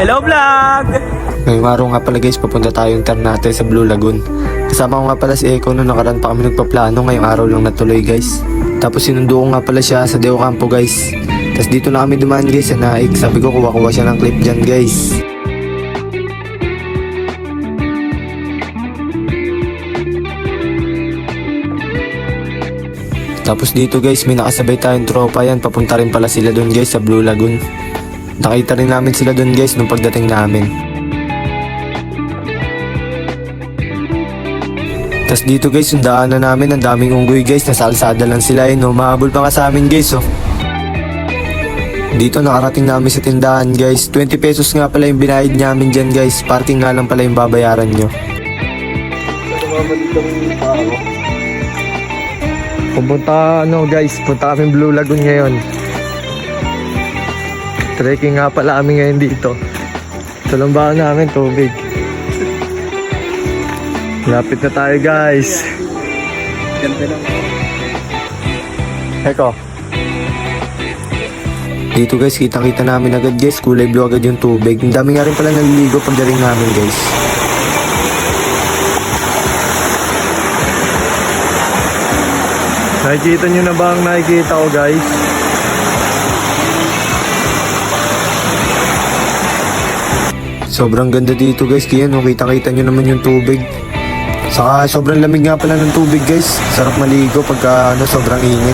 Hello vlog! Ngayong araw nga pala guys, papunta tayong Ternate sa Blue Lagoon. Kasama ko nga pala si Eko nung nakaraan pa kami nagpaplano, ngayong araw lang natuloy guys. Tapos sinundo ko nga pala siya sa Deo Campo guys. Tapos dito na kami dumaan guys sa Naik. Sabi ko kuha siya ng clip dyan guys. Tapos dito guys, may nakasabay tayong tropa yan. Papunta rin pala sila doon guys sa Blue Lagoon. Nakita rin namin sila doon guys nung pagdating namin. Tapos dito guys, yung daanan namin, ang daming unggoy guys. Nasa alsada lang sila no. Mahabol pa nga sa amin guys oh. Dito nakarating namin sa tindahan guys. 20 pesos nga pala yung binayad namin dyan guys. Parking nga lang pala yung babayaran nyo. Pupunta guys, punta kami Blue Lagoon ngayon. Trekking nga pala kami ngayon dito. Ito lang ba namin tubig. Lapit na tayo guys. Ganda lang. Eko. Dito guys, kita-kita namin agad guys. Kulay blue agad yung tubig. Ang dami nga rin pala naliligo pagdating namin guys. Nakikita nyo na ba ang nakikita ko guys? Sobrang ganda dito guys. Kaya no, kita-kita nyo naman yung tubig. Saka sobrang lamig nga pala ng tubig guys. Sarap maligo pagka sobrang init.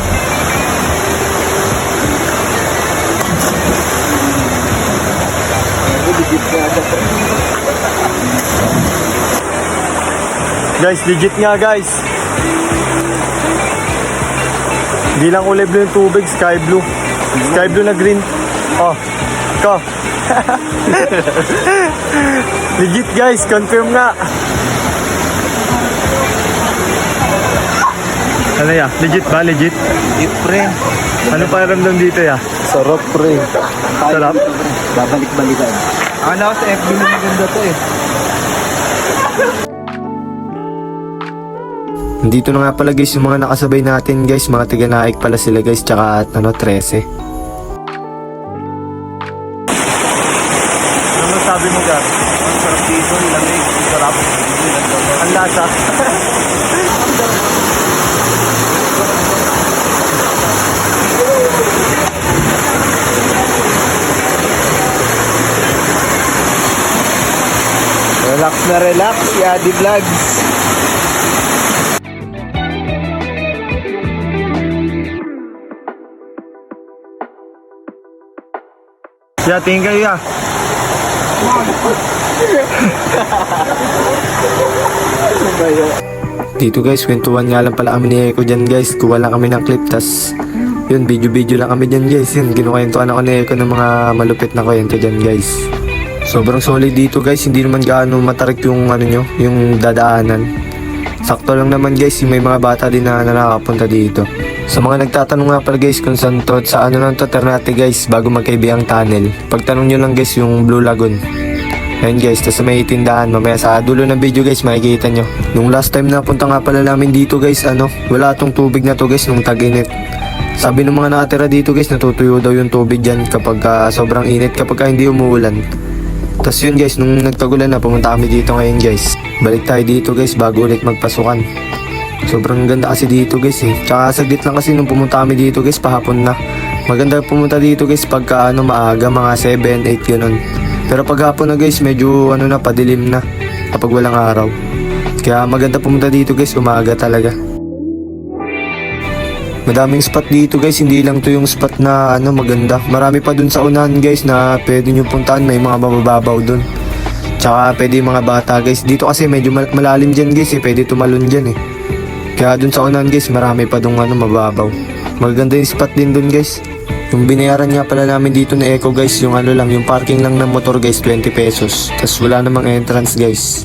Guys, legit nga guys. Hindi lang kulay blue yung tubig, sky blue. Sky blue na green. Oh, ito. Legit guys, confirm nga. Ano ya? Legit ba? Legit? Legit pre. Ano pa ramdam dito ya? Sarap pre. Sarap? Babalik-balikan. Akala ko sa FB mo maganda to eh. Dito na nga pala guys yung mga nakasabay natin guys. Mga taga-Naik pala sila guys. Tsaka 13. Ano masabi mo gar? Ang sarap dito, lamig, ang sarap. Ang lasa. Relax na relax, si Adi Vlogs. Yeah, tingin kayo ya. Dito guys, kwentuhan nga lang pala kami ni Eko dyan guys. Kuha lang kami ng clip, tas yun, video lang kami dyan guys. Yun, kinukwentuhan ako ni Eko ng mga malupit na kwento dyan guys. Sobrang solid dito guys, hindi naman gaano matarik yung yung dadaanan. Sakto lang naman guys, may mga bata din na nakakapunta dito. Sa mga nagtatanong nga pala guys kung saan to, sa lang to Ternate guys, bago magkaibihang tunnel. Pagtanong nyo lang guys yung Blue Lagoon. Ayun guys, tas may tindahan, mamaya sa dulo ng video guys makikita nyo. Nung last time na punta nga pala namin dito guys, wala tong tubig na to guys nung tag-init. Sabi ng mga nakatira dito guys, natutuyo daw yung tubig dyan kapag sobrang init, kapag hindi umuulan. Tas yun guys, nung nagtagulan na, pumunta kami dito ngayon guys. Balik tayo dito guys bago ulit magpasukan. Sobrang ganda kasi dito guys eh. Tsaka saglit lang kasi nung pumunta kami dito guys, pahapon na. Maganda pumunta dito guys pagka maaga, mga 7, 8 yun. Pero pag hapon na guys, medyo na, padilim na kapag walang araw. Kaya maganda pumunta dito guys, umaga talaga. Madaming spot dito guys, hindi lang to yung spot na maganda. Marami pa dun sa unahan guys na pwede nyo puntahan, may mga mabababaw dun. Tsaka pwede yung mga bata guys. Dito kasi medyo malalim dyan guys eh, pwede tumalon dyan eh. Kaya dun sa unahan guys, marami pa dun mababaw. Maganda yung spot din dun guys. Yung binayaran nga pala namin dito na Eko guys, yung lang, yung parking lang ng motor guys, 20 pesos. Tas wala namang entrance guys.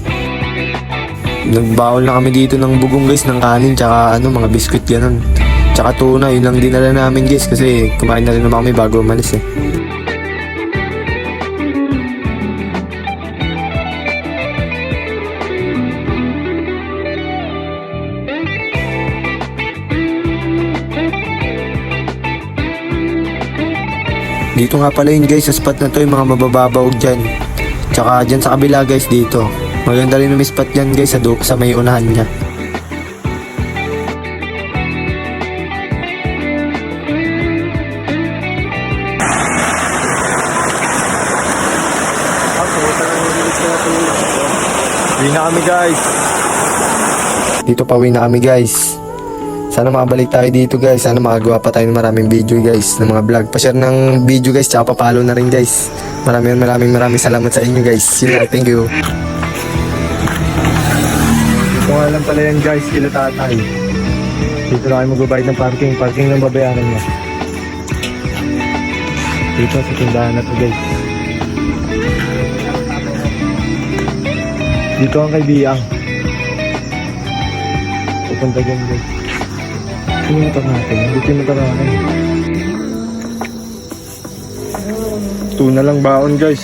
Nagbawal na kami dito ng bugong guys, ng kanin, tsaka mga biskuit ganun. Tsaka tuna, yun lang dinala namin guys kasi kumain na rin naman kami bago umalis eh. Dito nga pala yun guys, sa spot na to yung mga mabababaw dyan. Tsaka dyan sa kabila guys dito. Maganda rin yung spot dyan guys sa may unahan niya. Uwi na kami guys. Dito pa uwi na kami guys. Sana makabalik tayo dito guys. Sana makagawa pa tayo ng maraming video guys, ng mga vlog. Pa-share ng video guys, tsaka pa-follow na rin guys. Maraming salamat sa inyo guys. Thank you. Ito nga lang pala yan guys, kila tatay. Dito na kayo magbabayad ng parking ng babayaran niya. Dito sa tindahan na to guys. Dito ang kaibiang. Pupunta dyan guys. Sino yung motor natin? Dito yung motor natin. Ito na lang baon guys.